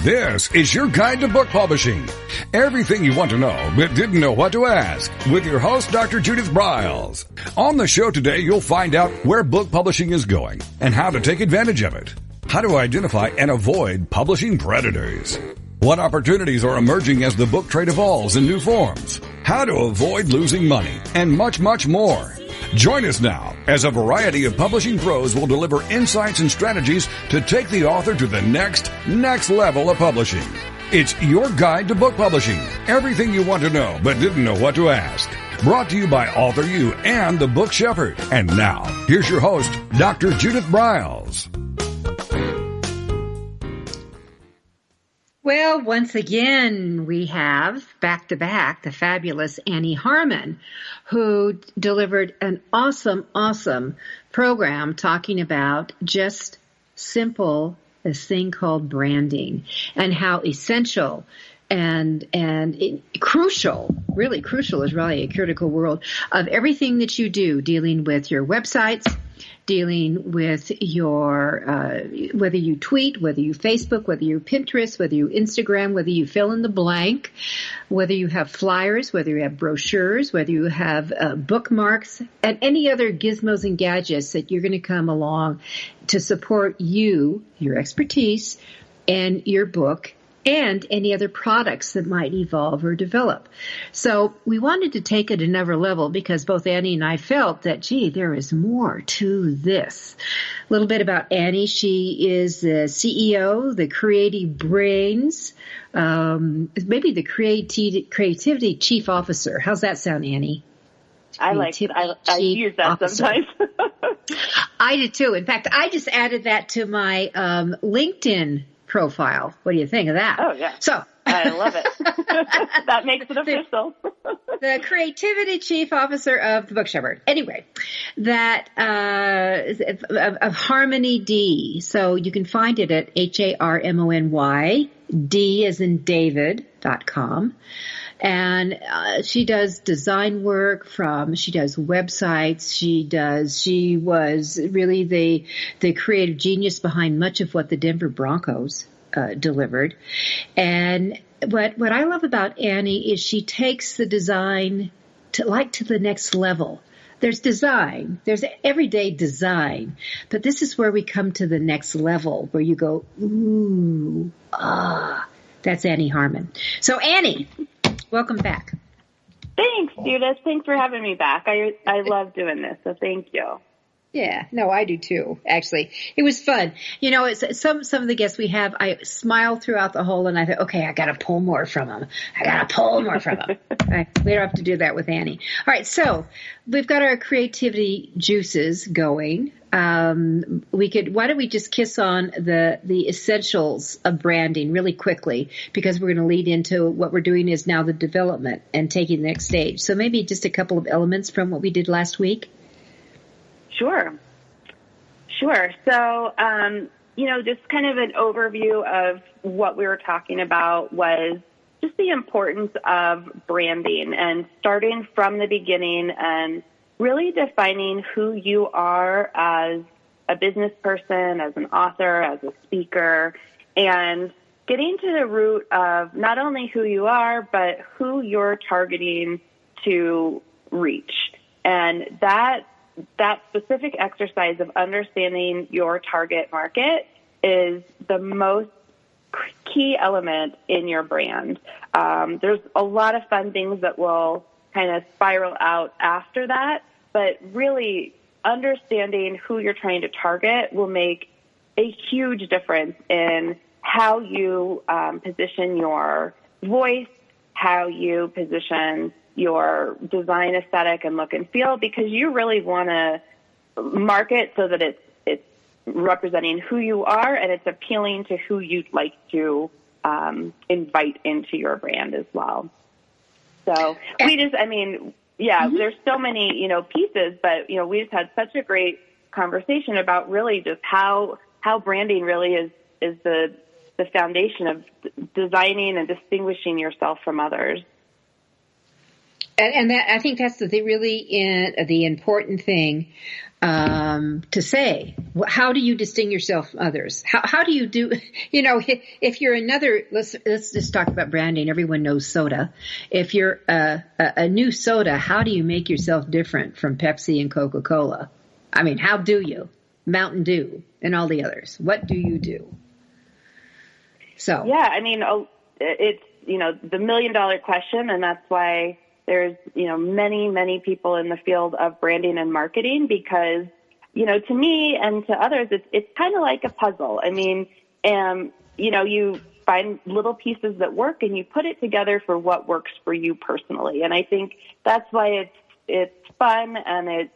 This is your guide to book publishing. Everything you want to know but didn't know what to ask with your host, Dr. Judith Briles. On the show today, you'll find out where book publishing is going and how to take advantage of it. How to identify and avoid publishing predators. What opportunities are emerging as the book trade evolves in new forms. How to avoid losing money and much, much more. Join us now as a variety of publishing pros will deliver insights and strategies to take the author to the next level of publishing. It's your guide to book publishing. Everything you want to know but didn't know what to ask. Brought to you by Author U and The Book Shepherd. And now, here's your host, Dr. Judith Briles. Well, once again, we have back-to-back the fabulous Annie Harmon, who delivered an awesome program talking about just simple this thing called branding and how essential and crucial, really crucial is really a critical world of everything that you do, dealing with your websites, dealing with your, whether you tweet, whether you Facebook, whether you Pinterest, whether you Instagram, whether you fill in the blank, whether you have flyers, whether you have brochures, whether you have bookmarks, and any other gizmos and gadgets that you're going to come along to support you, your expertise, and your book, and any other products that might evolve or develop. So we wanted to take it another level because both Annie and I felt that, gee, there is more to this. A little bit about Annie. She is the CEO, the creative brains, maybe the creativity chief officer. How's that sound, Annie? I like it. I use that officer. Sometimes. I do too. In fact, I just added that to my LinkedIn profile. What do you think of that? Oh, yeah. So I love it. That makes it official. The creativity chief officer of the Book Shepherd. Anyway, that of Harmony D. So you can find it at HARMONY, D as in David.com. And she does design work she does websites, she was really the creative genius behind much of what the Denver Broncos delivered. And what I love about Annie is she takes the design to the next level. There's design, there's everyday design, but this is where we come to the next level where you go, ooh, that's Annie Harmon. So Annie, welcome back. Thanks, Judith. Thanks for having me back. I love doing this, so thank you. Yeah, no, I do too, actually. It was fun. You know, it's some of the guests we have, I smile throughout the whole and I thought, okay, I got to pull more from them. We don't have to do that with Annie. All right, so we've got our creativity juices going. Why don't we just kiss on the essentials of branding really quickly, because we're going to lead into what we're doing is now the development and taking the next stage. So maybe just a couple of elements from what we did last week. Sure. So, just kind of an overview of what we were talking about was just the importance of branding and starting from the beginning and really defining who you are as a business person, as an author, as a speaker, and getting to the root of not only who you are, but who you're targeting to reach. And that specific exercise of understanding your target market is the most key element in your brand. There's a lot of fun things that will kind of spiral out after that, but really understanding who you're trying to target will make a huge difference in how you position your voice, how you position your design aesthetic and look and feel, because you really want to market so that it's representing who you are and it's appealing to who you'd like to invite into your brand as well. So there's so many, pieces, but, we just had such a great conversation about really just how branding really is the foundation of designing and distinguishing yourself from others. And that, I think that's the important thing to say. How do you distinguish yourself from others? How do you do? If you're let's just talk about branding. Everyone knows soda. If you're a new soda, how do you make yourself different from Pepsi and Coca-Cola? I mean, how do you? Mountain Dew and all the others. What do you do? So yeah, I mean, it's the $1 million question, and that's why there's, many, many people in the field of branding and marketing because, to me and to others, it's kind of like a puzzle. I mean, you find little pieces that work and you put it together for what works for you personally. And I think that's why it's fun and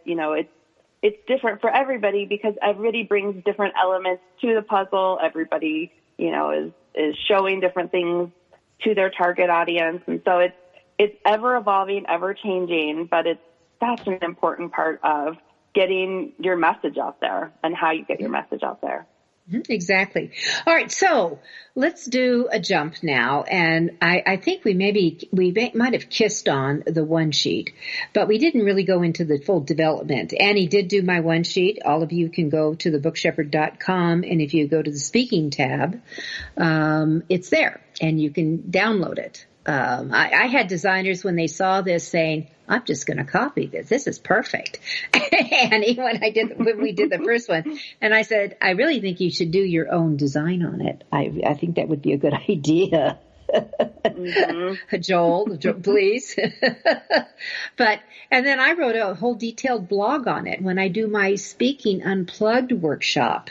it's different for everybody because everybody brings different elements to the puzzle. Everybody, is showing different things to their target audience. And so it's ever evolving, ever changing, but that's an important part of getting your message out there and how you get your message out there. Exactly. All right. So let's do a jump now. And I think we might have kissed on the one sheet, but we didn't really go into the full development. Annie did do my one sheet. All of you can go to thebookshepherd.com. And if you go to the speaking tab, it's there and you can download it. I had designers when they saw this saying, I'm just going to copy this. This is perfect. And when we did the first one, and I said, I really think you should do your own design on it. I think that would be a good idea. Mm-hmm. Joel, please. And then I wrote a whole detailed blog on it. When I do my Speaking Unplugged workshop,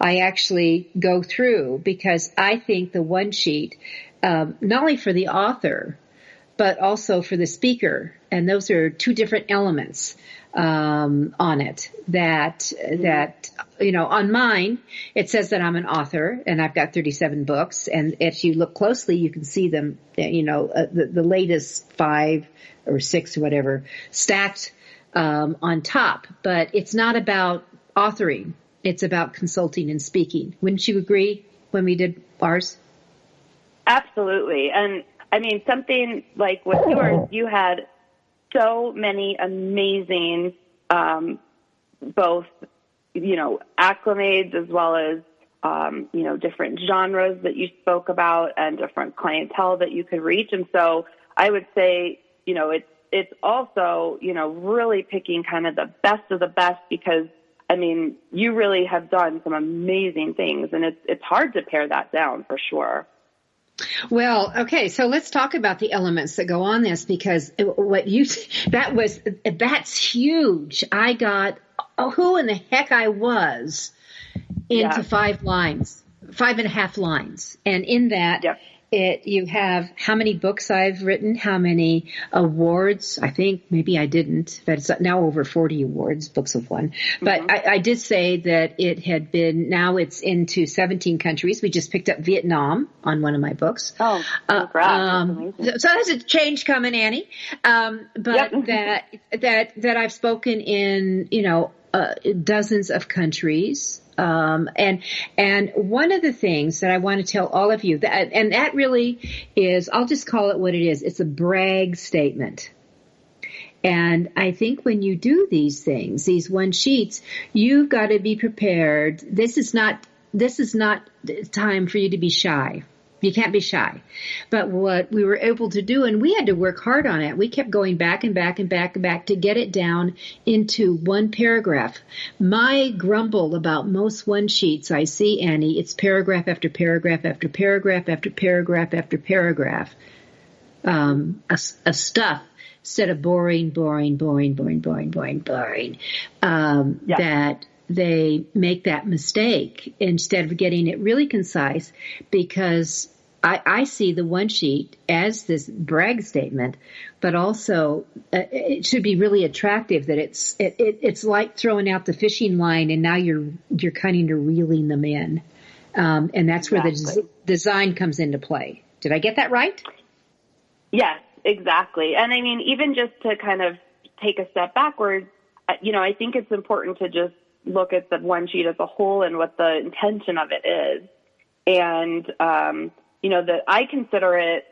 I actually go through because I think the one sheet, not only for the author, but also for the speaker. And those are two different elements on it that on mine, it says that I'm an author and I've got 37 books. And if you look closely, you can see them, the latest 5 or 6 or whatever stacked on top. But it's not about authoring. It's about consulting and speaking. Wouldn't you agree when we did ours? Absolutely. And I mean, something like with yours, you had so many amazing, both, acclimates as well as, different genres that you spoke about and different clientele that you could reach. And so I would say, it's also, really picking kind of the best of the best because, I mean, you really have done some amazing things and it's hard to pare that down for sure. Well, okay, so let's talk about the elements that go on this because that's huge. I got who in the heck I was into 5 lines, 5.5 lines. And in that, you have how many books I've written, how many awards. I think maybe I didn't, but it's now over 40 awards, books have won. But I did say that it had been, now it's into 17 countries. We just picked up Vietnam on one of my books. Oh, congrats. So there's a change coming, Annie. But that I've spoken in, dozens of countries. And one of the things that I want to tell all of you that really is, I'll just call it what it is. It's a brag statement. And I think when you do these things, these one sheets, you've got to be prepared. This is not time for you to be shy. You can't be shy. But what we were able to do, and we had to work hard on it, we kept going back and back and back and back to get it down into one paragraph. My grumble about most one sheets I see, Annie, it's paragraph after paragraph after paragraph after paragraph after paragraph of stuff instead of boring, that they make that mistake instead of getting it really concise because I see the one sheet as this brag statement, but also it should be really attractive that it's like throwing out the fishing line and now you're kind of reeling them in. And that's where the design comes into play. Did I get that right? Yes, exactly. And I mean, even just to kind of take a step backwards, I think it's important to just look at the one sheet as a whole and what the intention of it is. And, that I consider it,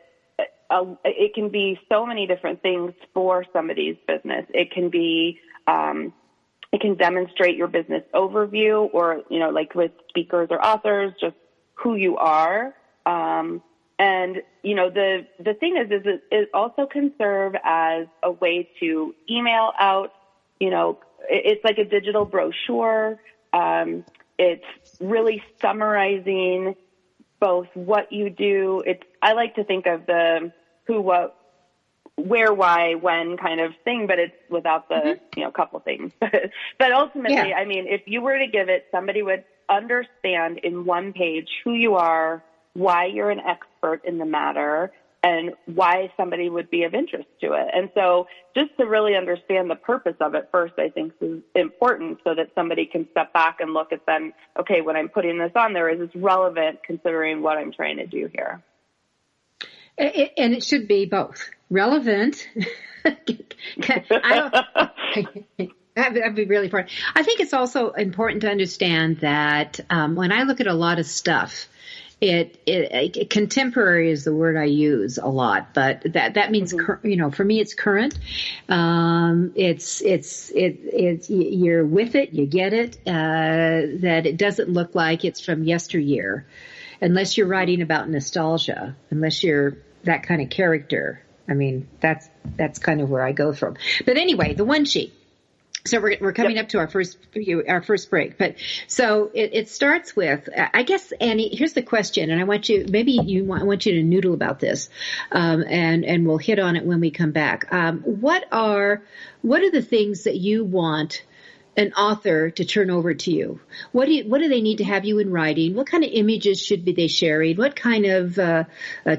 it can be so many different things for somebody's business. It can be, it can demonstrate your business overview, or, like with speakers or authors, just who you are. And, the thing is it also can serve as a way to email out, it's like a digital brochure. It's really summarizing both what you do. I like to think of the who, what, where, why, when kind of thing, but it's without the, couple things. But ultimately, Yeah. I mean, if you were to give it, somebody would understand in one page who you are, why you're an expert in the matter, and why somebody would be of interest to it. And so just to really understand the purpose of it first, I think is important, so that somebody can step back and look at them, okay, when I'm putting this on there, is this relevant considering what I'm trying to do here? And it should be both relevant. That'd be really important. I think it's also important to understand that when I look at a lot of stuff, contemporary is the word I use a lot, but that means, for me, it's current. You're with it, you get it, that it doesn't look like it's from yesteryear, unless you're writing about nostalgia, unless you're that kind of character. I mean, that's kind of where I go from. But anyway, the one sheet. So we're coming up to our first break, but so it starts with, I guess, Annie, here's the question, and I want you to noodle about this, and we'll hit on it when we come back. What are the things that you want an author to turn over to you? What do they need to have you in writing? What kind of images should they sharing? What kind of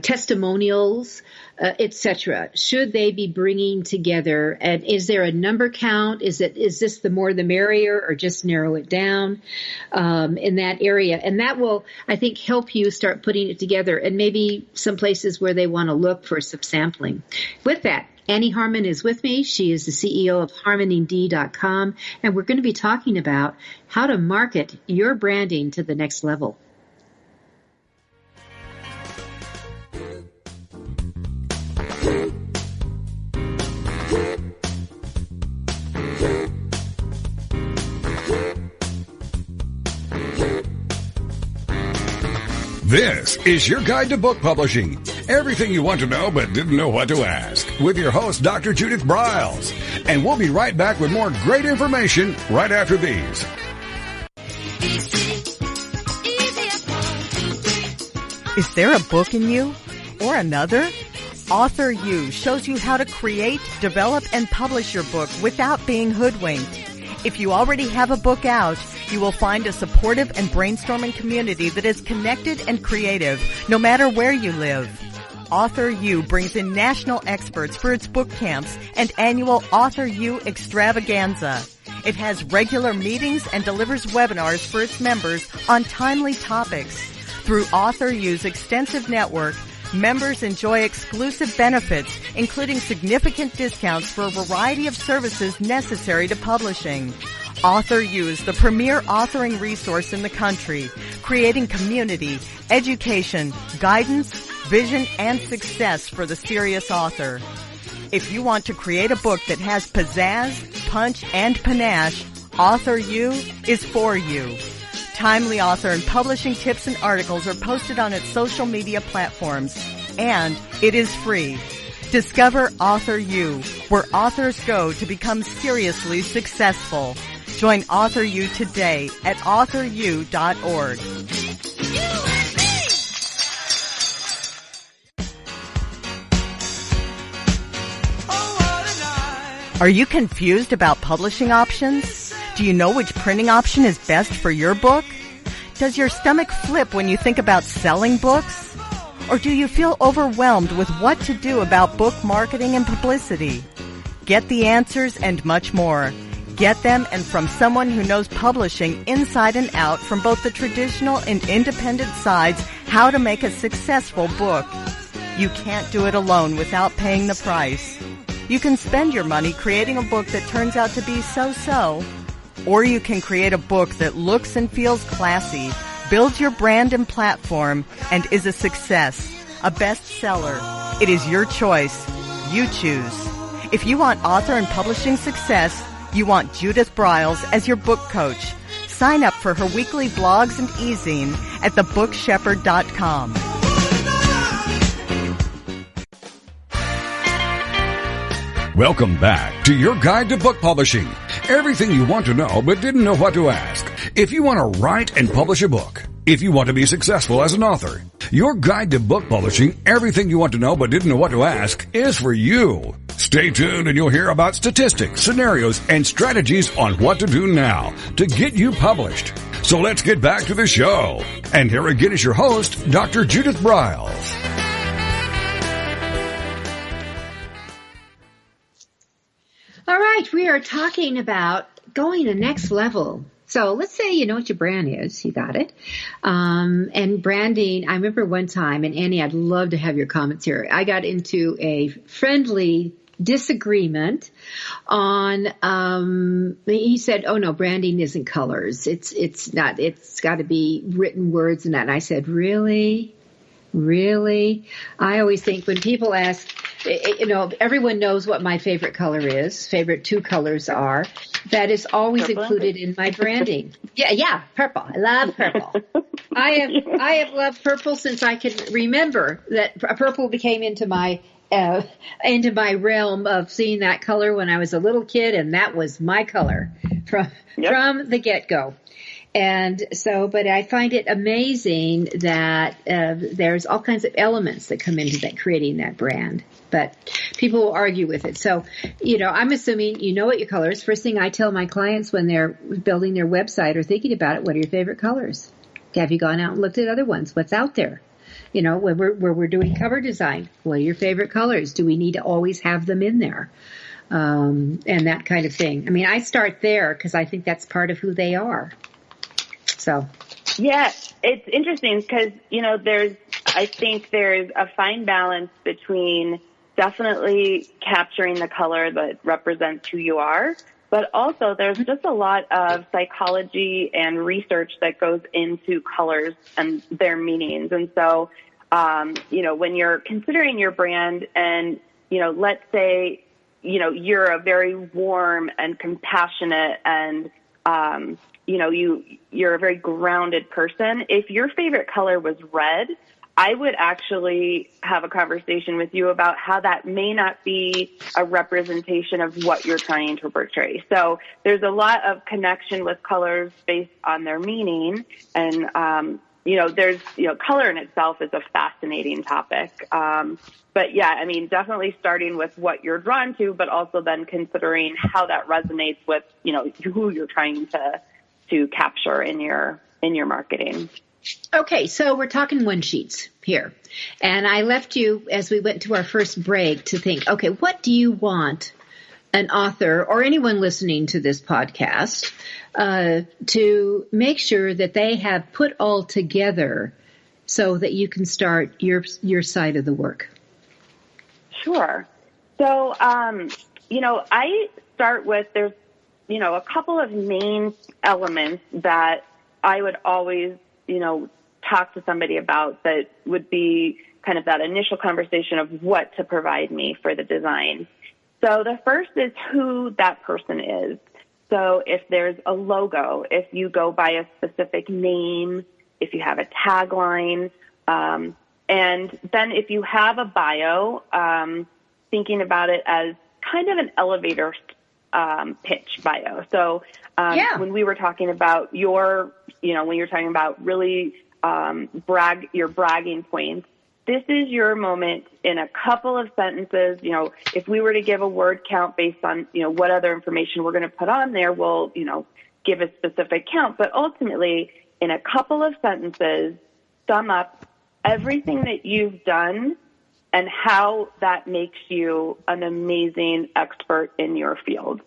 testimonials, etc. should they be bringing together? And is there a number count? Is this the more the merrier, or just narrow it down in that area? And that will, I think, help you start putting it together, and maybe some places where they want to look for some sampling. With that, Annie Harmon is with me. She is the CEO of HarmonyD.com, and we're going to be talking about how to market your branding to the next level. This is your guide to book publishing. Everything you want to know but didn't know what to ask, with your host, Dr. Judith Briles. And we'll be right back with more great information right after these. Is there a book in you or another? Author U shows you how to create, develop, and publish your book without being hoodwinked. If you already have a book out, you will find a supportive and brainstorming community that is connected and creative, no matter where you live. Author U brings in national experts for its book camps and annual Author U extravaganza. It has regular meetings and delivers webinars for its members on timely topics. Through Author U's extensive network, members enjoy exclusive benefits, including significant discounts for a variety of services necessary to publishing. Author U is the premier authoring resource in the country, creating community, education, guidance, vision, and success for the serious author. If you want to create a book that has pizzazz, punch, and panache, Author U is for you. Timely author and publishing tips and articles are posted on its social media platforms, and it is free. Discover Author U, where authors go to become seriously successful. Join Author U today at authoru.org. Are you confused about publishing options? Do you know which printing option is best for your book? Does your stomach flip when you think about selling books? Or do you feel overwhelmed with what to do about book marketing and publicity? Get the answers and much more. Get them, and from someone who knows publishing inside and out, from both the traditional and independent sides, how to make a successful book. You can't do it alone without paying the price. You can spend your money creating a book that turns out to be so-so, or you can create a book that looks and feels classy, builds your brand and platform, and is a success, a bestseller. It is your choice. You choose. If you want author and publishing success, you want Judith Briles as your book coach. Sign up for her weekly blogs and e-zine at thebookshepherd.com. Welcome back to your guide to book publishing. Everything you want to know but didn't know what to ask. If you want to write and publish a book, if you want to be successful as an author, your guide to book publishing, everything you want to know but didn't know what to ask, is for you. Stay tuned and you'll hear about statistics, scenarios, and strategies on what to do now to get you published. So let's get back to the show. And here again is your host, Dr. Judith Briles. All right, we are talking about going the next level. So let's say you know what your brand is. You got it. And branding, I remember one time, and Annie, I'd love to have your comments here. I got into a friendly disagreement on, he said, oh no, branding isn't colors. It's not, it's got to be written words and that. And I said, really? I always think when people ask, you know, everyone knows what my favorite color is. Favorite two colors are. That is always purple. Included in my branding. Yeah, purple. I love purple. I have loved purple since I can remember that purple became into my realm of seeing that color when I was a little kid, and that was my color from the get-go. And so, but I find it amazing that there's all kinds of elements that come into that, creating that brand. But people will argue with it. So, you know, I'm assuming you know what your colors. First thing I tell my clients when they're building their website or thinking about it, what are your favorite colors? Have you gone out and looked at other ones? What's out there? You know, when we're doing cover design, what are your favorite colors? Do we need to always have them in there? And that kind of thing. I mean, I start there because I think that's part of who they are. So, yeah, it's interesting because, you know, I think there's a fine balance between definitely capturing the color that represents who you are, but also there's just a lot of psychology and research that goes into colors and their meanings. And so, you know, when you're considering your brand and, you know, let's say, you know, you're a very warm and compassionate and, you know, you're a very grounded person. If your favorite color was red, I would actually have a conversation with you about how that may not be a representation of what you're trying to portray. So there's a lot of connection with colors based on their meaning. And, you know, color in itself is a fascinating topic. But yeah, I mean, definitely starting with what you're drawn to, but also then considering how that resonates with, you know, who you're trying to capture in your marketing. Okay, so we're talking one sheets here. And I left you, as we went to our first break, to think, okay, what do you want an author or anyone listening to this podcast to make sure that they have put all together so that you can start your side of the work? Sure. So, you know, I start with there's, you know, a couple of main elements that I would always, you know, talk to somebody about that would be kind of that initial conversation of what to provide me for the design. So the first is who that person is. So if there's a logo, if you go by a specific name, if you have a tagline, and then if you have a bio, thinking about it as kind of an elevator pitch bio. So when we were talking about when you're talking about really your bragging points, this is your moment in a couple of sentences. You know, if we were to give a word count based on, you know, what other information we're going to put on there, we'll, you know, give a specific count. But ultimately, in a couple of sentences, sum up everything that you've done and how that makes you an amazing expert in your field.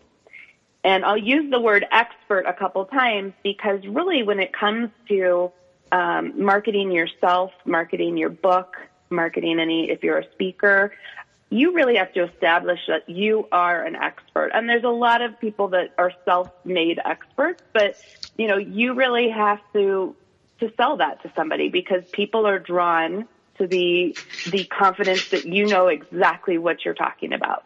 And I'll use the word expert a couple times because really when it comes to marketing yourself, marketing your book, marketing if you're a speaker, you really have to establish that you are an expert. And there's a lot of people that are self-made experts, but, you know, you really have to sell that to somebody because people are drawn to the confidence that you know exactly what you're talking about.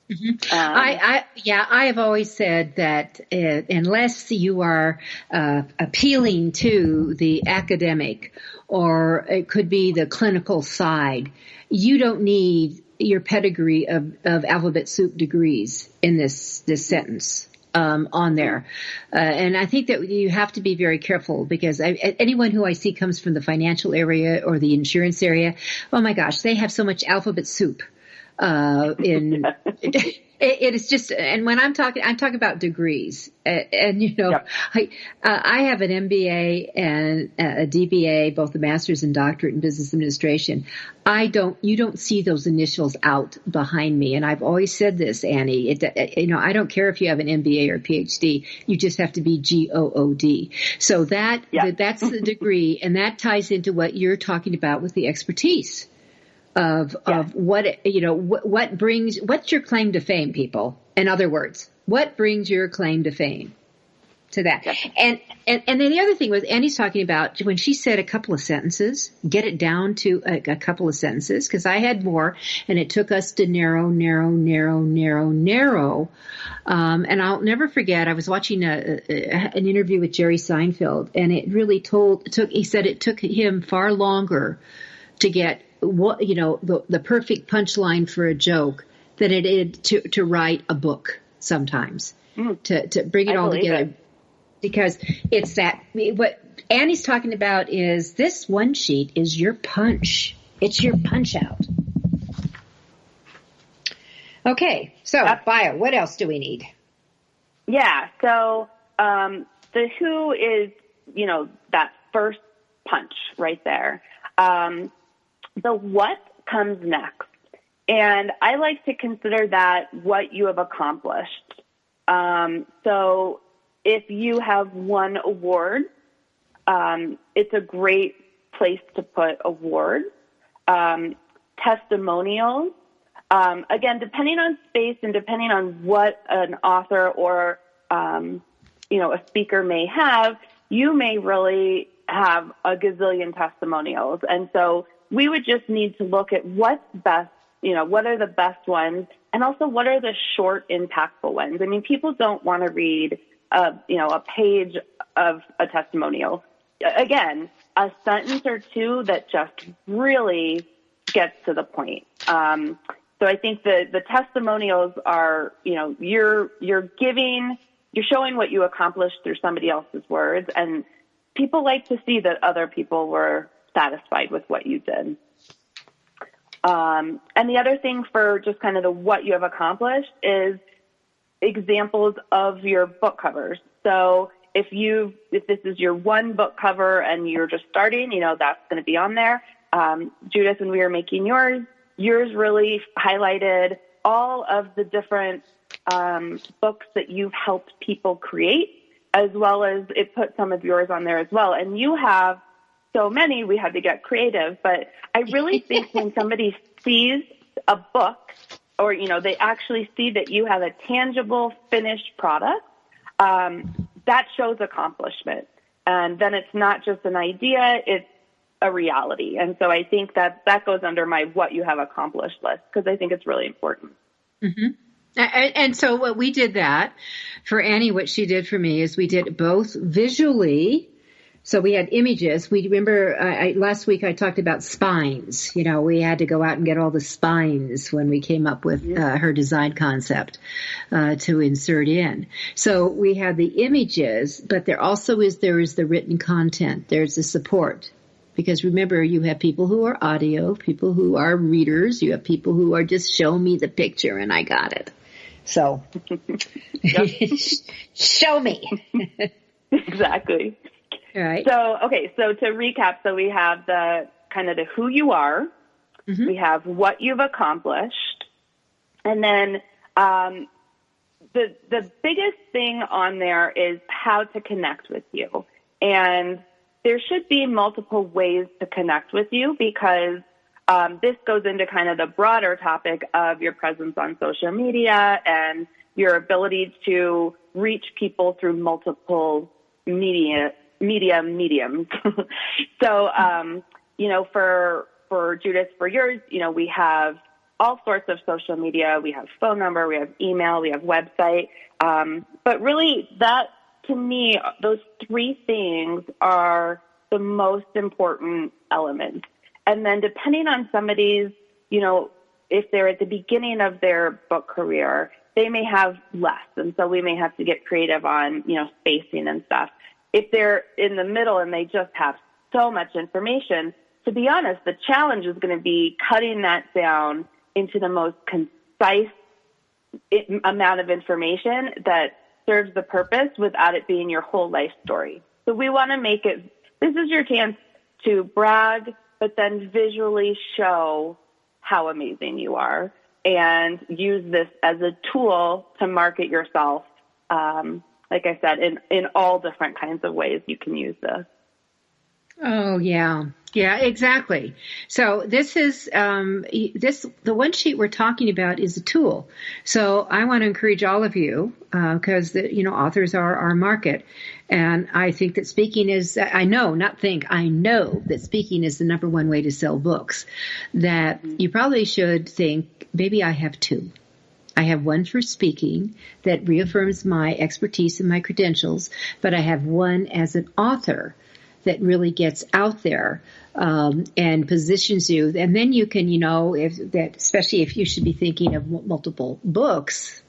Mm-hmm. I have always said that unless you are appealing to the academic, or it could be the clinical side, you don't need your pedigree of alphabet soup degrees in this sentence. On there. And I think that you have to be very careful, because anyone who I see comes from the financial area or the insurance area, oh my gosh, they have so much alphabet soup. It is just, and when I'm talking about degrees, and Yep. I have an MBA and a DBA, both a master's and doctorate in business administration. You don't see those initials out behind me. And I've always said this, Annie, I don't care if you have an MBA or PhD, you just have to be GOOD. So that's the degree, and that ties into what you're talking about with the expertise. Of what's your claim to fame, people? In other words, what brings your claim to fame to that? And then the other thing was, Annie's talking about when she said a couple of sentences, get it down to a couple of sentences, because I had more, and it took us to narrow. And I'll never forget, I was watching an interview with Jerry Seinfeld, and it really he said it took him far longer to get the perfect punchline for a joke than it is to write a book sometimes, to bring it all together. Because it's that, what Annie's talking about is this one sheet is your punch. It's your punch out. Okay. So bio, what else do we need? Yeah. So, the who is, that first punch right there. The what comes next. And I like to consider that what you have accomplished. So if you have won awards, it's a great place to put awards. Testimonials. Again, depending on space and depending on what an author or, a speaker may have, you may really have a gazillion testimonials. And so we would just need to look at what's best, what are the best ones, and also what are the short, impactful ones. I mean, people don't want to read, a page of a testimonial. Again, a sentence or two that just really gets to the point. So I think the testimonials are, you're showing what you accomplished through somebody else's words, and people like to see that other people were satisfied with what you did. And the other thing for just kind of the what you have accomplished is examples of your book covers. So if this is your one book cover and you're just starting, that's going to be on there. Judith, when we were making yours really highlighted all of the different books that you've helped people create, as well as it put some of yours on there as well. And you have so many, we had to get creative. But I really think when somebody sees a book, or, they actually see that you have a tangible, finished product, that shows accomplishment. And then it's not just an idea, it's a reality. And so I think that goes under my what you have accomplished list, because I think it's really important. Mm-hmm. And so what we did that for Annie, what she did for me is we did both visually. So we had images. We remember last week I talked about spines. We had to go out and get all the spines when we came up with her design concept to insert in. So we have the images, but there is the written content. There's the support. Because remember, you have people who are audio, people who are readers. You have people who are just show me the picture and I got it. So show me. Exactly. All right. So to recap, so we have the kind of the who you are, we have what you've accomplished, and then the biggest thing on there is how to connect with you. And there should be multiple ways to connect with you, because this goes into kind of the broader topic of your presence on social media and your ability to reach people through multiple mediums. So, for for Judith, for yours, we have all sorts of social media. We have phone number, we have email, we have website. But really that, to me, those three things are the most important elements. And then depending on somebody's, if they're at the beginning of their book career, they may have less. And so we may have to get creative on, spacing and stuff. If they're in the middle and they just have so much information, to be honest, the challenge is going to be cutting that down into the most concise amount of information that serves the purpose without it being your whole life story. So we want to make it, this is your chance to brag, but then visually show how amazing you are and use this as a tool to market yourself. Like I said, in all different kinds of ways you can use this. Oh, yeah. Yeah, exactly. So this is, the one sheet we're talking about is a tool. So I want to encourage all of you, because authors are our market. And I think that speaking is, I know that speaking is the number one way to sell books. That you probably should think, maybe I have two. I have one for speaking that reaffirms my expertise and my credentials, but I have one as an author that really gets out there and positions you. And then you can, especially if you should be thinking of multiple books,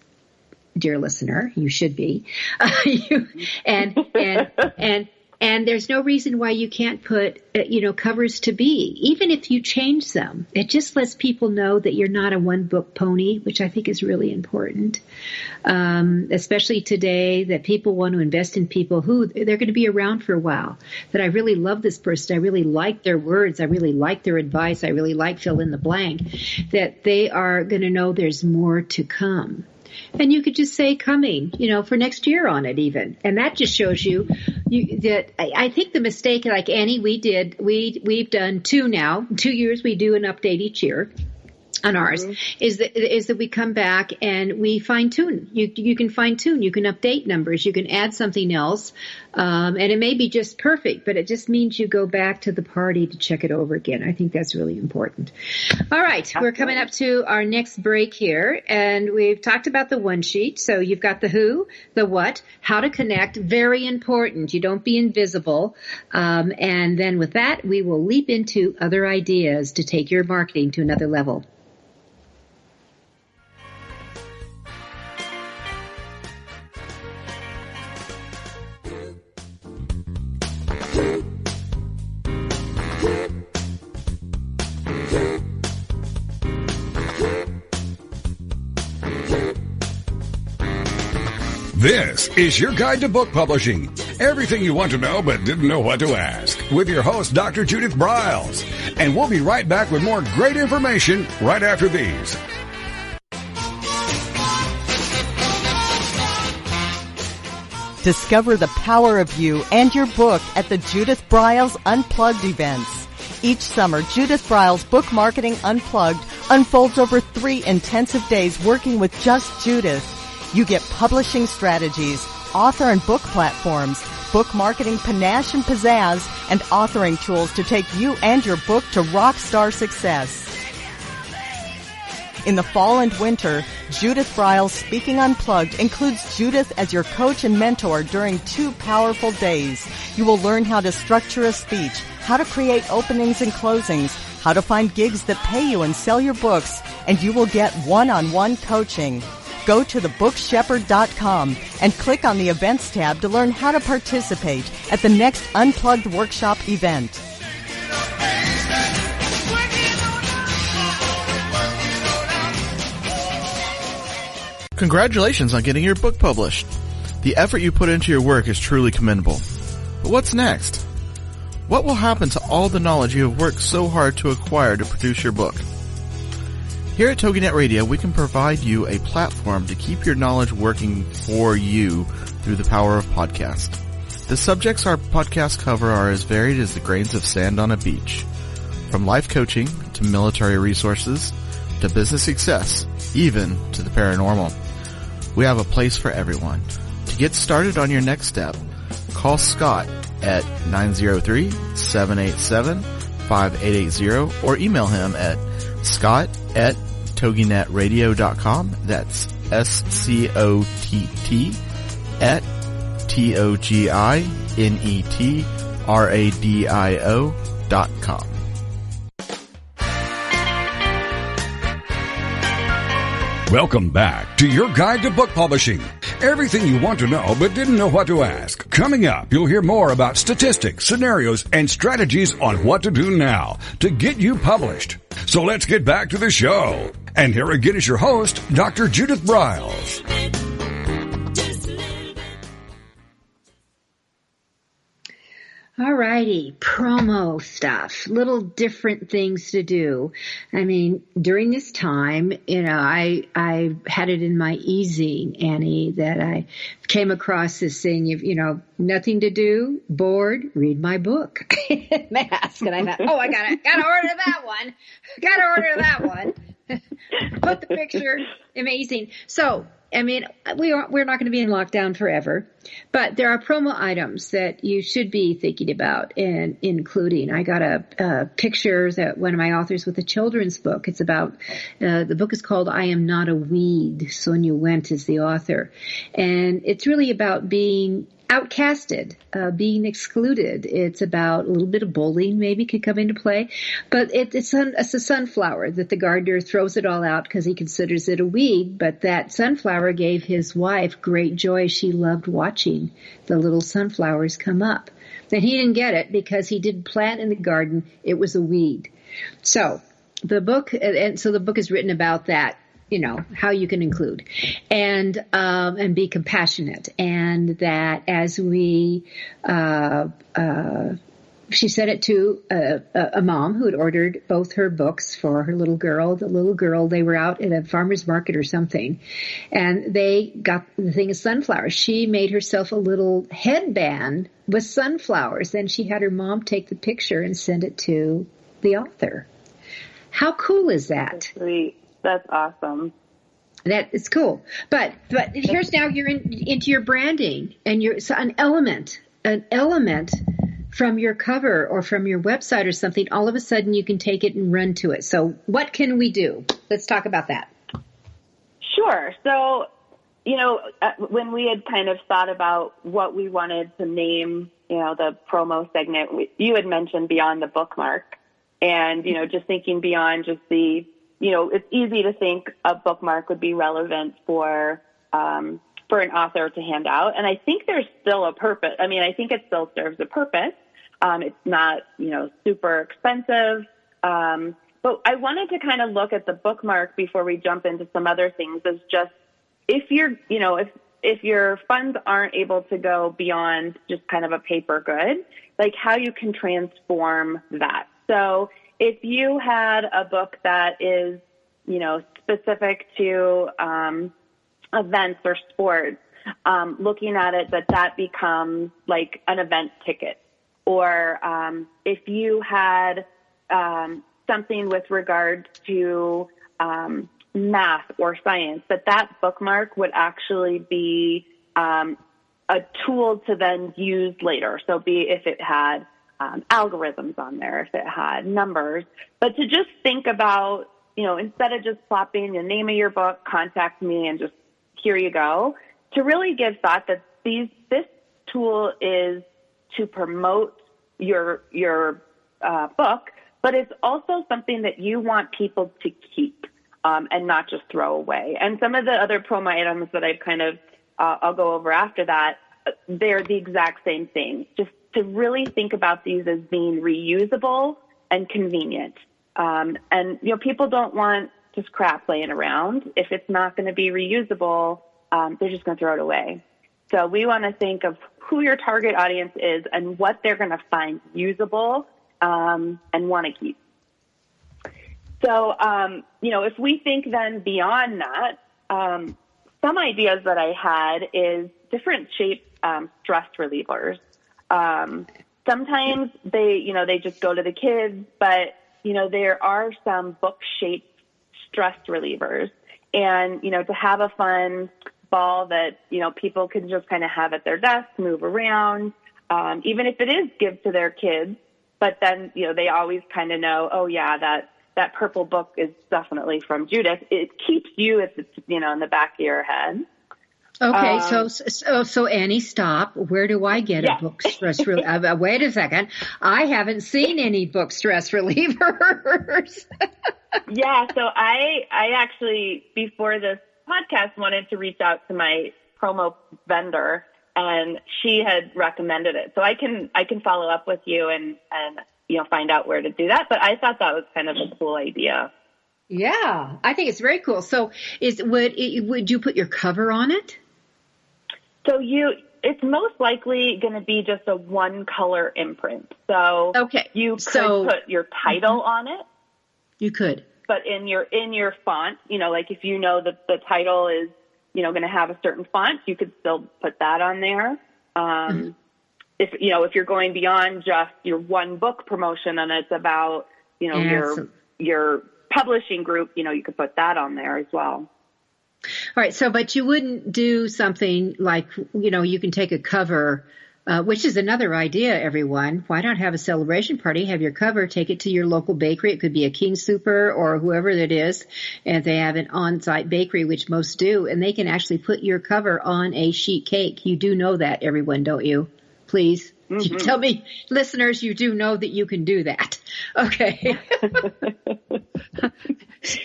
dear listener, you should be. And there's no reason why you can't put, covers to be, even if you change them. It just lets people know that you're not a one-book pony, which I think is really important, especially today, that people want to invest in people who they're going to be around for a while, that I really love this person. I really like their words. I really like their advice. I really like fill in the blank, that they are going to know there's more to come. And you could just say coming, for next year on it even. And that just shows you that I think the mistake, like Annie, we've done 2 now. 2 years we do an update each year on ours, is that we come back and we fine tune. You can fine tune. You can update numbers. You can add something else. And it may be just perfect, but it just means you go back to the party to check it over again. I think that's really important. All right. Absolutely. We're coming up to our next break here, and we've talked about the one sheet. So you've got the who, the what, how to connect. Very important. You don't be invisible. And then with that, we will leap into other ideas to take your marketing to another level. This is your guide to book publishing. Everything you want to know but didn't know what to ask. With your host, Dr. Judith Briles. And we'll be right back with more great information right after these. Discover the power of you and your book at the Judith Briles Unplugged events. Each summer, Judith Briles Book Marketing Unplugged unfolds over 3 intensive days working with just Judith. You get publishing strategies, author and book platforms, book marketing panache and pizzazz, and authoring tools to take you and your book to rock star success. In the fall and winter, Judith Briles Speaking Unplugged includes Judith as your coach and mentor during 2 powerful days. You will learn how to structure a speech, how to create openings and closings, how to find gigs that pay you and sell your books, and you will get one-on-one coaching. Go to thebookshepherd.com and click on the Events tab to learn how to participate at the next Unplugged Workshop event. Congratulations on getting your book published. The effort you put into your work is truly commendable. But what's next? What will happen to all the knowledge you have worked so hard to acquire to produce your book? Here at TogiNet Radio, we can provide you a platform to keep your knowledge working for you through the power of podcast. The subjects our podcasts cover are as varied as the grains of sand on a beach. From life coaching to military resources to business success, even to the paranormal. We have a place for everyone. To get started on your next step, call Scott at 903-787-5600 888-885-880 or email him at scott@toginetradio.com. That's SCOTT at TOGINETRADIO.com. Welcome back to your guide to book publishing. Everything you want to know but didn't know what to ask. Coming up, you'll hear more about statistics, scenarios, and strategies on what to do now to get you published. So let's get back to the show. And here again is your host, Dr. Judith Briles. All righty, promo stuff, little different things to do. I mean, during this time, I had it in my e-zine, Annie, that I came across this thing, nothing to do, bored, read my book. Mask. And I thought, I gotta order that one. Put the picture, amazing. So, I mean, we're not going to be in lockdown forever, but there are promo items that you should be thinking about and including. I got a picture that one of my authors with a children's book. It's about, the book is called I Am Not a Weed. Sonia Wendt is the author. And it's really about being outcasted, being excluded. It's about a little bit of bullying maybe could come into play, but it's a sunflower that the gardener throws it all out because he considers it a weed, but that sunflower gave his wife great joy. She loved watching the little sunflowers come up. And he didn't get it because he didn't plant in the garden. It was a weed. So the book is written about that. How you can include and be compassionate, and that as we, she sent it to a mom who had ordered both her books for her little girl. The little girl, they were out at a farmer's market or something, and they got the thing of sunflowers. She made herself a little headband with sunflowers. Then she had her mom take the picture and send it to the author. How cool is that? That's sweet. That's awesome. That is cool. But here's now you're into your branding, and an element from your cover or from your website or something. All of a sudden you can take it and run to it. So what can we do? Let's talk about that. Sure. So, when we had kind of thought about what we wanted to name, the promo segment, you had mentioned beyond the bookmark, and, just thinking beyond just the, it's easy to think a bookmark would be relevant for an author to hand out. And I think there's still a purpose. I mean, I think it still serves a purpose. It's not, super expensive. But I wanted to kind of look at the bookmark before we jump into some other things as just if you're, if your funds aren't able to go beyond just kind of a paper good, like how you can transform that. So if you had a book that is, specific to events or sports, looking at it that becomes like an event ticket. Or if you had something with regard to math or science, that bookmark would actually be a tool to then use later. So if it had algorithms on there, if it had numbers, but to just think about, instead of just plopping the name of your book, contact me and just here you go, to really give thought that this tool is to promote your book, but it's also something that you want people to keep and not just throw away. And some of the other promo items that I've kind of I'll go over after that, they're the exact same thing. Just to really think about these as being reusable and convenient. And, people don't want just crap laying around. If it's not going to be reusable, they're just going to throw it away. So we want to think of who your target audience is and what they're going to find usable and want to keep. So, if we think then beyond that, some ideas that I had is different shape stress relievers. Sometimes they just go to the kids, but, there are some book-shaped stress relievers. And, to have a fun ball that, people can just kind of have at their desk, move around, even if it is give to their kids, but then, they always kind of know, oh yeah, that purple book is definitely from Judith. It keeps you at the, in the back of your head. Okay, so Annie, stop. Where do I get a book stress reliever? Wait a second. I haven't seen any book stress relievers. Yeah, so I actually, before this podcast, wanted to reach out to my promo vendor, and she had recommended it. So I can follow up with you and find out where to do that. But I thought that was kind of a cool idea. Yeah, I think it's very cool. So would you put your cover on it? So it's most likely going to be just a one color imprint. So you could put your title on it. You could. But in your font, like if that the title is, going to have a certain font, you could still put that on there. If you're going beyond just your one book promotion and it's about, your publishing group, you could put that on there as well. All right. So, but you wouldn't do something like, you can take a cover, which is another idea, everyone. Why not have a celebration party? Have your cover, take it to your local bakery. It could be a King Super or whoever that is. And they have an on-site bakery, which most do. And they can actually put your cover on a sheet cake. You do know that, everyone, don't you? Please. Mm-hmm. Tell me, listeners, you do know that you can do that. Okay.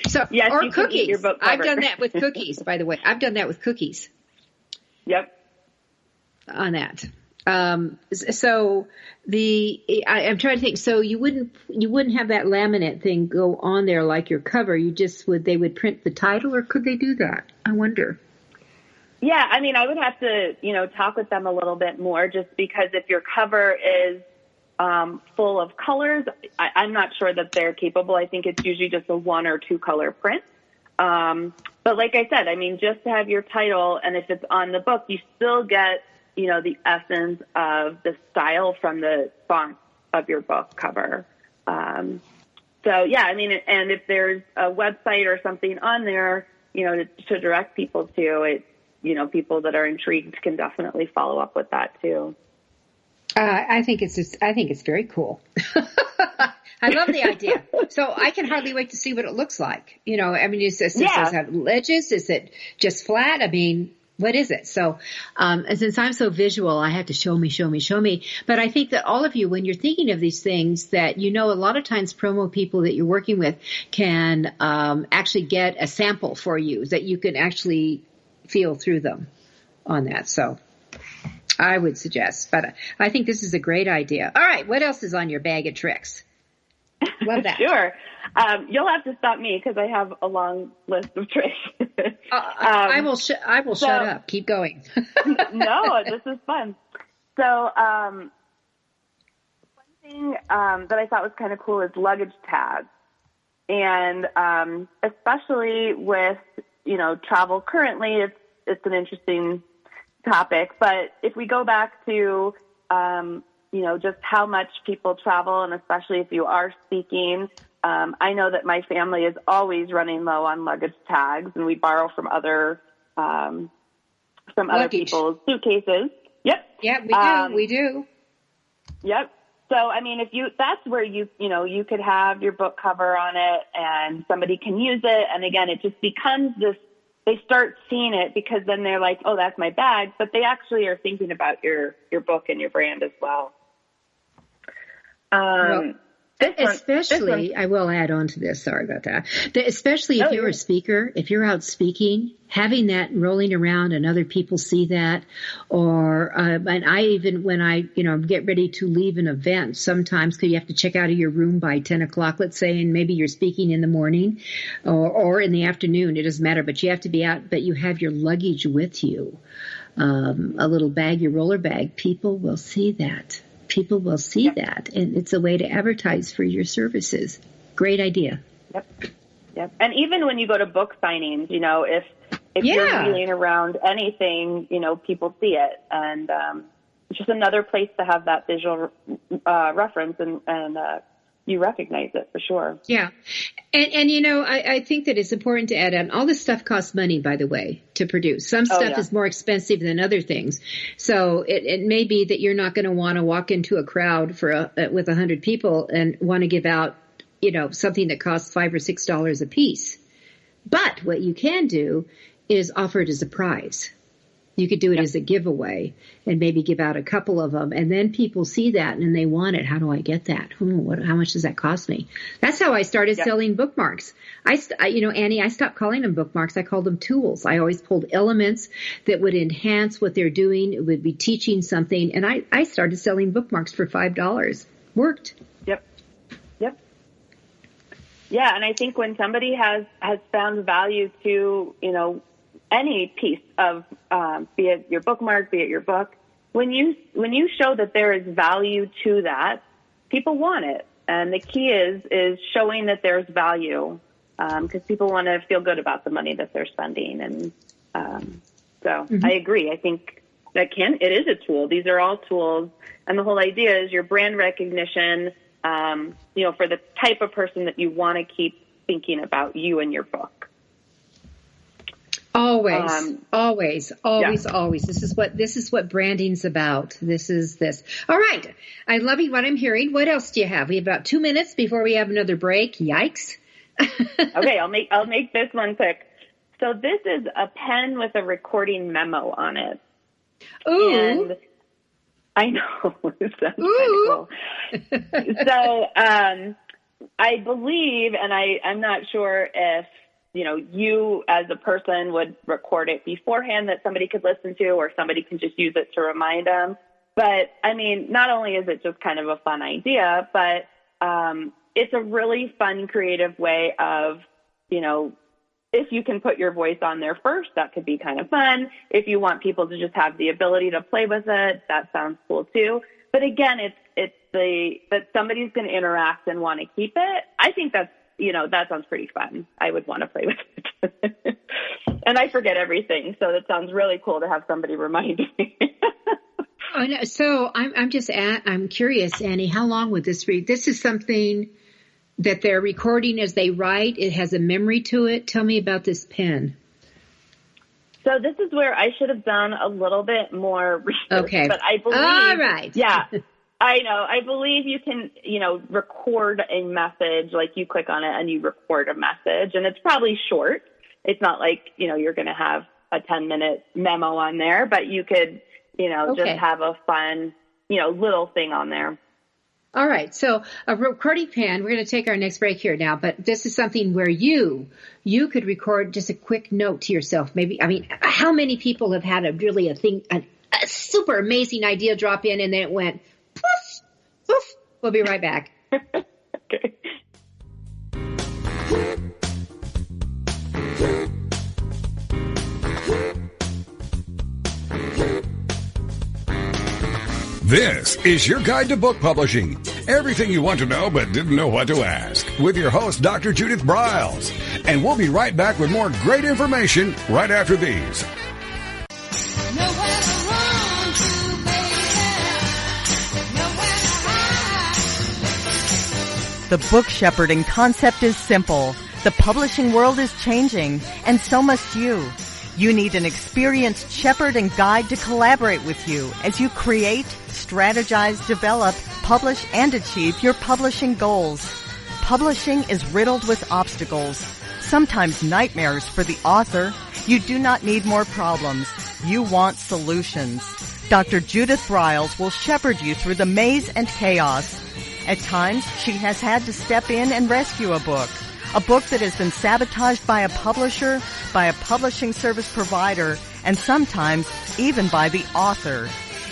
So, yes, or cookies. I've done that with cookies, by the way. I've done that with cookies. Yep. On that. So I'm trying to think. So you wouldn't have that laminate thing go on there like your cover. They would print the title, or could they do that? I wonder. Yeah, I mean, I would have to, talk with them a little bit more, just because if your cover is full of colors, I'm not sure that they're capable. I think it's usually just a 1 or 2 color print. But like I said, I mean, just to have your title, and if it's on the book, you still get, the essence of the style from the font of your book cover. So yeah, I mean, and if there's a website or something on there, to direct people to it, people that are intrigued can definitely follow up with that too. I think it's very cool. I love the idea. So I can hardly wait to see what it looks like. I mean, does it have ledges? Is it just flat? I mean, what is it? So, and since I'm so visual, I have to show me. But I think that all of you, when you're thinking of these things, that, a lot of times promo people that you're working with can, actually get a sample for you that you can actually feel through them on that. So I would suggest, but I think this is a great idea. All right. What else is on your bag of tricks? Love that. Sure. You'll have to stop me because I have a long list of tricks. I will shut up. Keep going. No, this is fun. So, one thing that I thought was kind of cool is luggage tags. And especially with, travel currently, it's an interesting topic. But if we go back to, just how much people travel, and especially if you are speaking, I know that my family is always running low on luggage tags, and we borrow from other people's suitcases. Yep. Yeah, we do. Yep. So, I mean, that's where you could have your book cover on it and somebody can use it. And again, it just becomes this, they start seeing it because then they're like, oh, that's my bag. But they actually are thinking about your book and your brand as well. I will add on to this. Sorry about that. Especially if you're a speaker, if you're out speaking, having that rolling around and other people see that, and I even, when I, get ready to leave an event, sometimes, because you have to check out of your room by 10 o'clock, let's say, and maybe you're speaking in the morning or in the afternoon, it doesn't matter, but you have to be out, but you have your luggage with you, a little bag, your roller bag, people will see that. People will see that, and it's a way to advertise for your services. Great idea. Yep. And even when you go to book signings, if you're wheeling around anything, people see it, and it's just another place to have that visual reference, and you recognize it for sure. Yeah. And you know, I think that it's important to add on, all this stuff costs money, by the way, to produce. Some stuff is more expensive than other things. So it may be that you're not going to want to walk into a crowd with 100 people and want to give out, you know, something that costs $5 or $6 a piece. But what you can do is offer it as a prize. You could do it as a giveaway and maybe give out a couple of them. And then people see that and they want it. How do I get that? How much does that cost me? That's how I started selling bookmarks. You know, Annie, I stopped calling them bookmarks. I called them tools. I always pulled elements that would enhance what they're doing. It would be teaching something. And I started selling bookmarks for $5. Worked. Yep. Yeah. And I think when somebody has found value to, you know, any piece of, be it your bookmark, be it your book, when you show that there is value to that, people want it. And the key is showing that there's value, because people want to feel good about the money that they're spending. And I agree. I think it is a tool. These are all tools. And the whole idea is your brand recognition, you know, for the type of person that you want to keep thinking about you and your book. Always. This is what branding's about. This. All right. I love what I'm hearing. What else do you have? We have about 2 minutes before we have another break. Yikes. Okay. I'll make this one quick. So this is a pen with a recording memo on it. Ooh. And I know. It sounds cool. So, I believe, and I'm not sure if, you know, you as a person would record it beforehand that somebody could listen to, or somebody can just use it to remind them. But I mean, not only is it just kind of a fun idea, but it's a really fun, creative way of, you know, if you can put your voice on there first, that could be kind of fun. If you want people to just have the ability to play with it, that sounds cool too. But again, it's that somebody's going to interact and want to keep it. I think that sounds pretty fun. I would want to play with it. And I forget everything, so that sounds really cool to have somebody remind me. Oh, no. So I'm curious, Annie, how long would this read? This is something that they're recording as they write. It has a memory to it. Tell me about this pen. So this is where I should have done a little bit more research. Okay. But I believe. All right. Yeah. I know. I believe you can, you know, record a message, like you click on it and you record a message, and it's probably short. It's not like, you know, you're going to have a 10-minute memo on there, but you could, you know, just have a fun, you know, little thing on there. All right. So a recording pen, we're going to take our next break here now, but this is something where you could record just a quick note to yourself. Maybe, I mean, how many people have had a super amazing idea drop in and then it went, poof, poof. We'll be right back. Okay. This is your guide to book publishing. Everything you want to know but didn't know what to ask. With your host, Dr. Judith Briles. And we'll be right back with more great information right after these. The book shepherding concept is simple. The publishing world is changing, and so must you. You need an experienced shepherd and guide to collaborate with you as you create, strategize, develop, publish, and achieve your publishing goals. Publishing is riddled with obstacles, sometimes nightmares for the author. You do not need more problems. You want solutions. Dr. Judith Briles will shepherd you through the maze and chaos. At times, she has had to step in and rescue a book that has been sabotaged by a publisher, by a publishing service provider, and sometimes even by the author.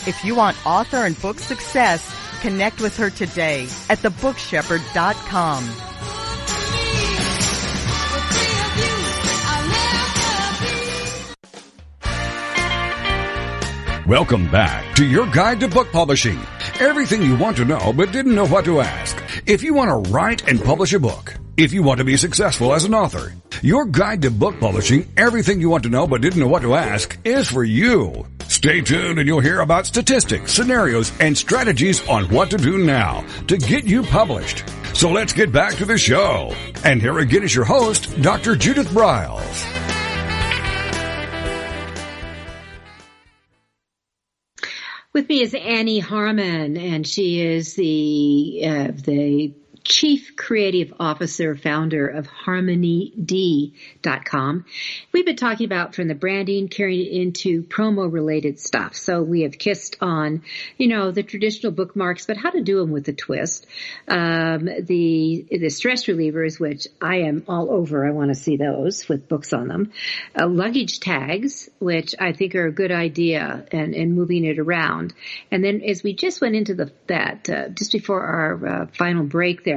If you want author and book success, connect with her today at thebookshepherd.com. Welcome back to your guide to book publishing. Everything you want to know but didn't know what to ask. If you want to write and publish a book, if you want to be successful as an author, your guide to book publishing, everything you want to know but didn't know what to ask, is for you. Stay tuned and you'll hear about statistics, scenarios, and strategies on what to do now to get you published. So let's get back to the show. And here again is your host, Dr. Judith Briles. With me is Annie Harmon, and she is the Chief Creative Officer, founder of HarmonyD.com. We've been talking about from the branding carrying it into promo-related stuff. So we have kissed on, the traditional bookmarks, but how to do them with a twist. The stress relievers, which I am all over. I want to see those with books on them. Luggage tags, which I think are a good idea, and moving it around. And then as we just went into just before our final break there,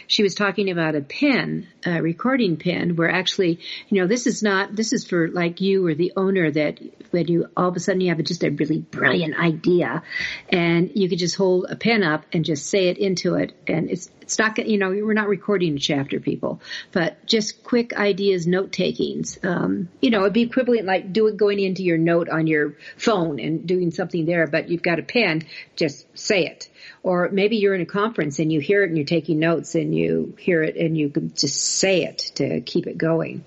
she was talking about a pen, a recording pen, where actually, this is for like you or the owner that when you all of a sudden you have just a really brilliant idea and you could just hold a pen up and just say it into it. And it's not, we're not recording a chapter, people, but just quick ideas, note takings. It'd be equivalent like going into your note on your phone and doing something there, but you've got a pen, just say it. Or maybe you're in a conference and you hear it and you're taking notes and you hear it and you can just say it to keep it going.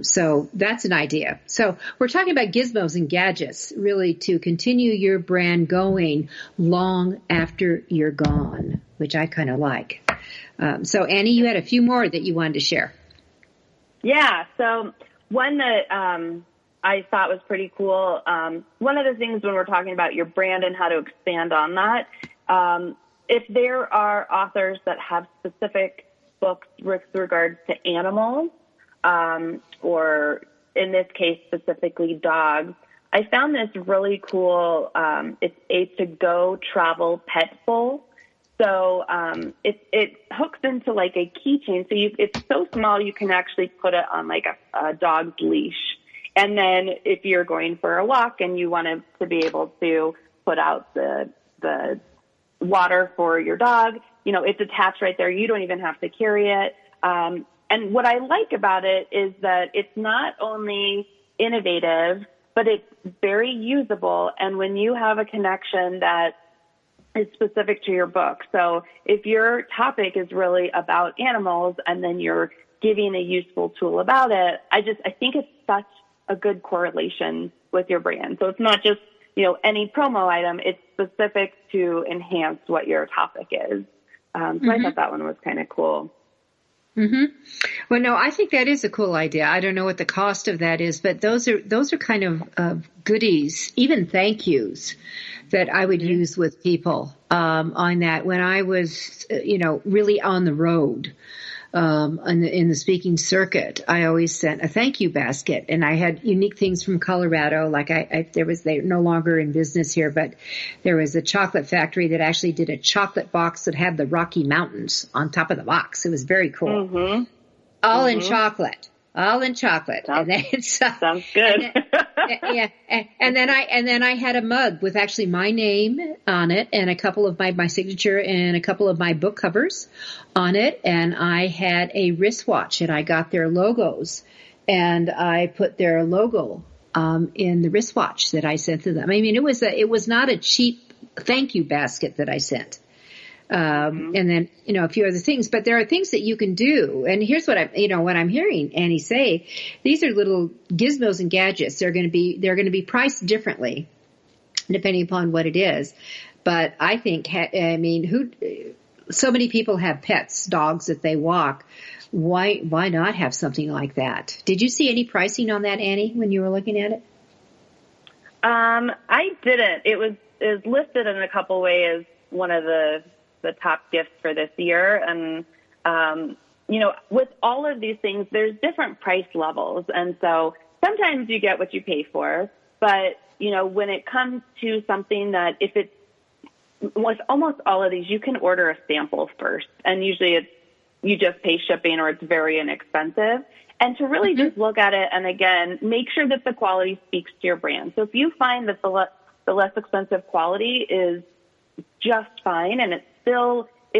So that's an idea. So we're talking about gizmos and gadgets, really to continue your brand going long after you're gone, which I kind of like. So Annie, you had a few more that you wanted to share. Yeah. So one that I thought was pretty cool. One of the things when we're talking about your brand and how to expand on that, if there are authors that have specific books with regards to animals, or in this case, specifically dogs, I found this really cool. It's a to-go travel pet bowl. So it hooks into like a keychain. So it's so small you can actually put it on like a dog's leash. And then if you're going for a walk and you want to be able to put out the water for your dog, it's attached right there. You don't even have to carry it. And what I like about it is that it's not only innovative, but it's very usable. And when you have a connection that is specific to your book. So if your topic is really about animals and then you're giving a useful tool about it, I think it's such a good correlation with your brand. So it's not just, any promo item, it's specific to enhance what your topic is. So I thought that one was kind of cool. Mm-hmm. Well, no, I think that is a cool idea. I don't know what the cost of that is, but those are kind of goodies, even thank yous that I would use with people on that when I was, really on the road. In the speaking circuit, I always sent a thank you basket, and I had unique things from Colorado. Like they're no longer in business here, but there was a chocolate factory that actually did a chocolate box that had the Rocky Mountains on top of the box. It was very cool. Mm-hmm. All in chocolate. Sounds good. And then I had a mug with actually my name on it and a couple of my signature and a couple of my book covers on it. And I had a wristwatch and I got their logos and I put their logo in the wristwatch that I sent to them. I mean, it was not a cheap thank you basket that I sent. And then, a few other things, but there are things that you can do. And here's what what I'm hearing Annie say, these are little gizmos and gadgets. They're going to be priced differently depending upon what it is. But I think, so many people have pets, dogs that they walk. Why not have something like that? Did you see any pricing on that, Annie, when you were looking at it? I didn't. It was listed in a couple ways, one of the top gifts for this year. And, with all of these things, there's different price levels. And so sometimes you get what you pay for. But, when it comes to something that with almost all of these, you can order a sample first. And usually you just pay shipping or it's very inexpensive. And to really just look at it and, again, make sure that the quality speaks to your brand. So if you find that the less expensive quality is just fine and it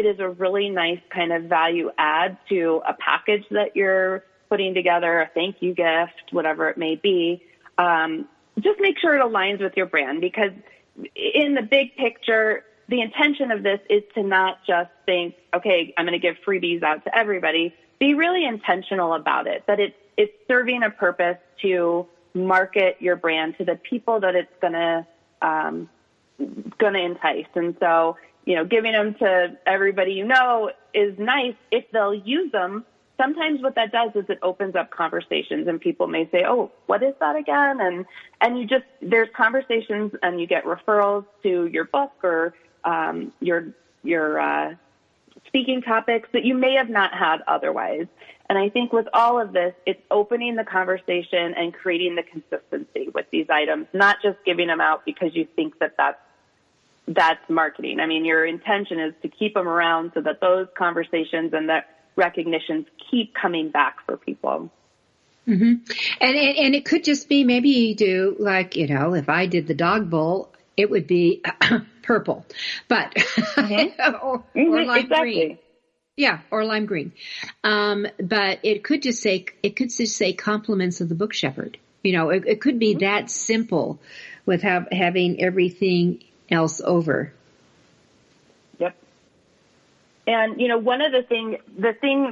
is a really nice kind of value add to a package that you're putting together, a thank you gift, whatever it may be, just make sure it aligns with your brand, because in the big picture, the intention of this is to not just think, okay, I'm going to give freebies out to everybody. Be really intentional about it, that it's serving a purpose to market your brand to the people that it's going to entice. And so, giving them to everybody is nice if they'll use them. Sometimes what that does is it opens up conversations, and people may say, oh, what is that again? And there's conversations, and you get referrals to your book or your speaking topics that you may have not had otherwise. And I think with all of this, it's opening the conversation and creating the consistency with these items, not just giving them out because you think that's marketing. I mean, your intention is to keep them around so that those conversations and that recognitions keep coming back for people. Mm-hmm. And it could just be, maybe you do, like, if I did the dog bowl, it would be purple, but or lime green. Yeah, or lime green. But it could just say compliments of the Book Shepherd. It could be that simple with having everything else over. Yep. And, one of the thing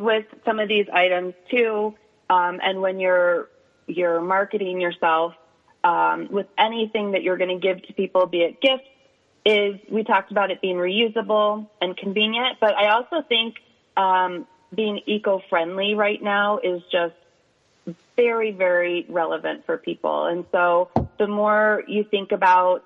with some of these items too, and when you're marketing yourself, with anything that you're going to give to people, be it gifts, is we talked about it being reusable and convenient, but I also think being eco-friendly right now is just very, very relevant for people. And so the more you think about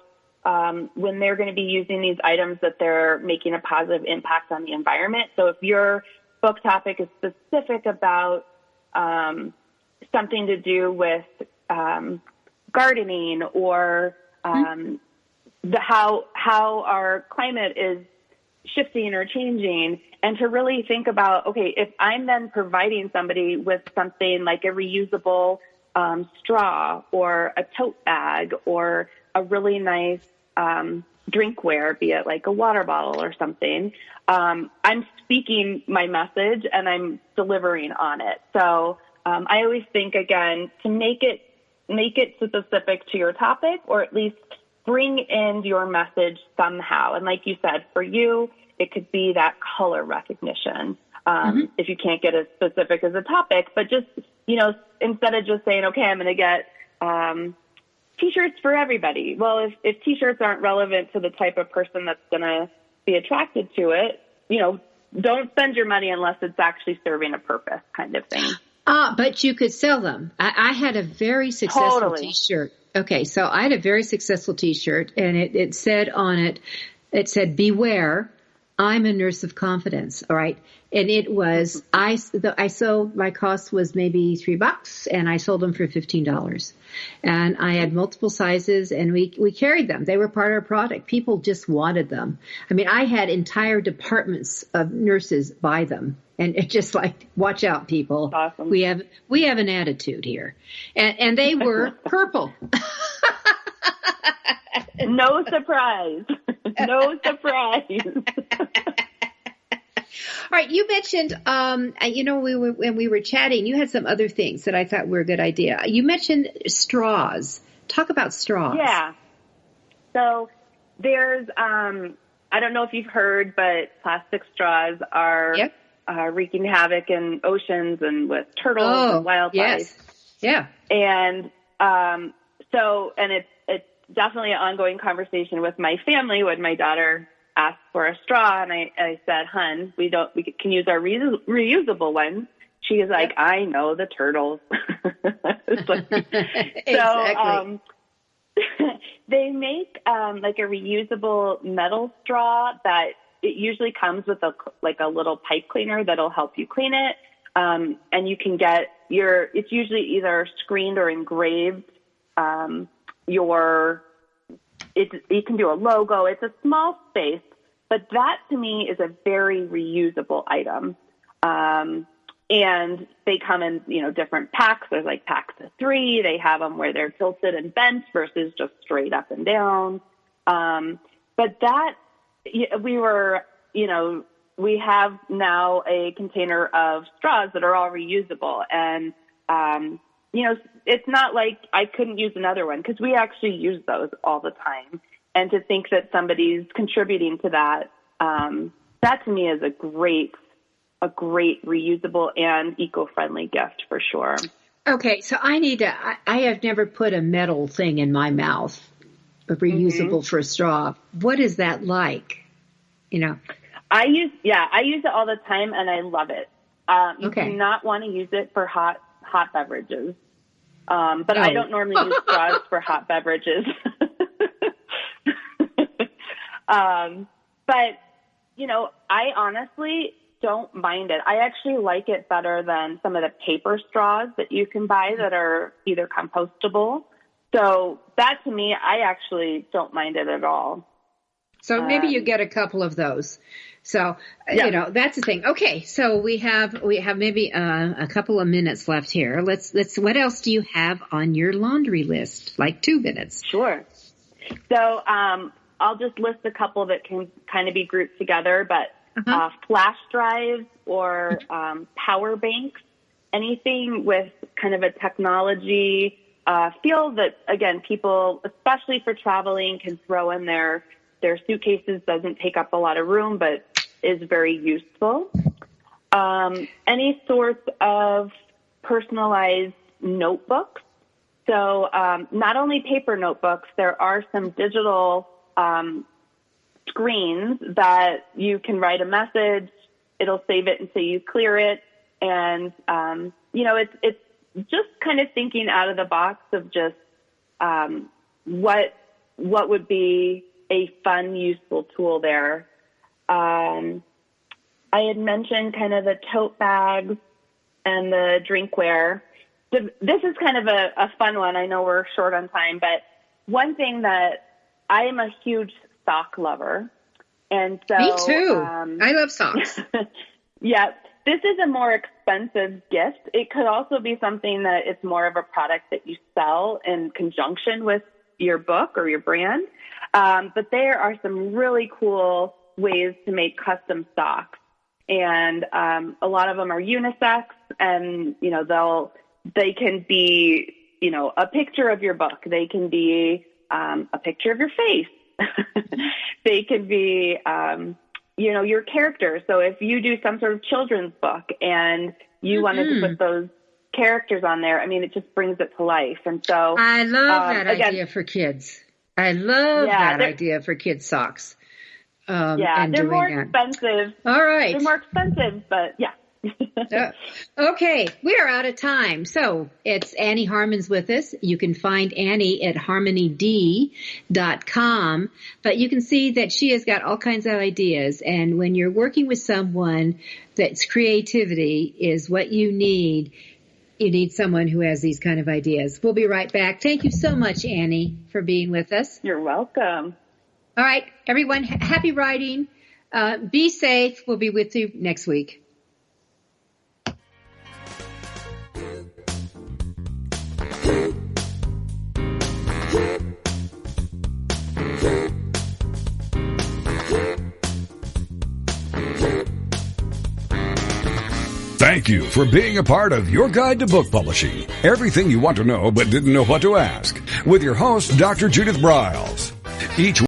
when they're going to be using these items, that they're making a positive impact on the environment. So if your book topic is specific about something to do with gardening or how our climate is shifting or changing, and to really think about, okay, if I'm then providing somebody with something like a reusable straw or a tote bag or a really nice drinkware, be it like a water bottle or something, I'm speaking my message and I'm delivering on it. So I always think, again, to make it specific to your topic, or at least bring in your message somehow. And like you said, for you, it could be that color recognition. If you can't get as specific as a topic, but just, instead of just saying, okay, I'm going to get T-shirts for everybody. Well, if T-shirts aren't relevant to the type of person that's going to be attracted to it, don't spend your money unless it's actually serving a purpose, kind of thing. But you could sell them. I had a very successful T-shirt. Okay, so I had a very successful T-shirt, and it said on it, beware, I'm a nurse of confidence. All right. And it was, I sold, my cost was maybe $3, and I sold them for $15. And I had multiple sizes, and we carried them. They were part of our product. People just wanted them. I mean, I had entire departments of nurses buy them. And it's just like, watch out, people. Awesome. We have an attitude here. And they were purple. No surprise. No surprise. All right. You mentioned, when we were chatting, you had some other things that I thought were a good idea. You mentioned straws. Talk about straws. Yeah. So there's, I don't know if you've heard, but plastic straws are wreaking havoc in oceans and with turtles and wildlife. Yes. Yeah. And it's definitely an ongoing conversation with my family when my daughter asked for a straw, and I said, "Hun, we can use our reusable ones." She is like, "I know the turtles." Exactly. They make like a reusable metal straw that it usually comes with a little pipe cleaner that'll help you clean it, and you can get it's usually either screened or engraved. You can do a logo. It's a small space, but that to me is a very reusable item. And they come in, different packs. There's like packs of 3. They have them where they're tilted and bent versus just straight up and down. But that we have now a container of straws that are all reusable. And, it's not like I couldn't use another one, because we actually use those all the time. And to think that somebody's contributing to that, that to me is a great reusable and eco-friendly gift for sure. Okay, so I have never put a metal thing in my mouth, a reusable for a straw. What is that like? I use it all the time, and I love it. You do not want to use it for hot beverages. But I don't normally use straws for hot beverages. But, I honestly don't mind it. I actually like it better than some of the paper straws that you can buy that are either compostable. So that, to me, I actually don't mind it at all. So maybe you get a couple of those. So, that's the thing. Okay. So we have maybe a couple of minutes left here. What else do you have on your laundry list? Like 2 minutes. Sure. So, I'll just list a couple that can kind of be grouped together, but flash drives or power banks, anything with kind of a technology feel that, again, people, especially for traveling, can throw in their suitcases, doesn't take up a lot of room, but is very useful. Any sort of personalized notebooks. So not only paper notebooks, there are some digital screens that you can write a message. It'll save it until you clear it. And, it's just kind of thinking out of the box of just what would be a fun, useful tool there. I had mentioned kind of the tote bags and the drinkware. This is kind of a fun one. I know we're short on time, but one thing that I am a huge sock lover. And so, me too. I love socks. Yeah. This is a more expensive gift. It could also be something that it's more of a product that you sell in conjunction with your book or your brand. But there are some really cool ways to make custom socks. And a lot of them are unisex, and, they can be, a picture of your book. They can be a picture of your face. They can be, your character. So if you do some sort of children's book and you wanted to put those characters on there, it just brings it to life. And so I love that idea for kids. I love that idea for kids' socks. They're more expensive. All right. They're more expensive, but yeah. Okay, we are out of time. So it's Annie Harmon's with us. You can find Annie at harmonyd.com, but you can see that she has got all kinds of ideas. And when you're working with someone that's creativity is what you need someone who has these kind of ideas. We'll be right back. Thank you so much, Annie, for being with us. You're welcome. All right, everyone, happy writing. Be safe. We'll be with you next week. Thank you for being a part of Your Guide to Book Publishing. Everything you want to know but didn't know what to ask. With your host, Dr. Judith Briles. Each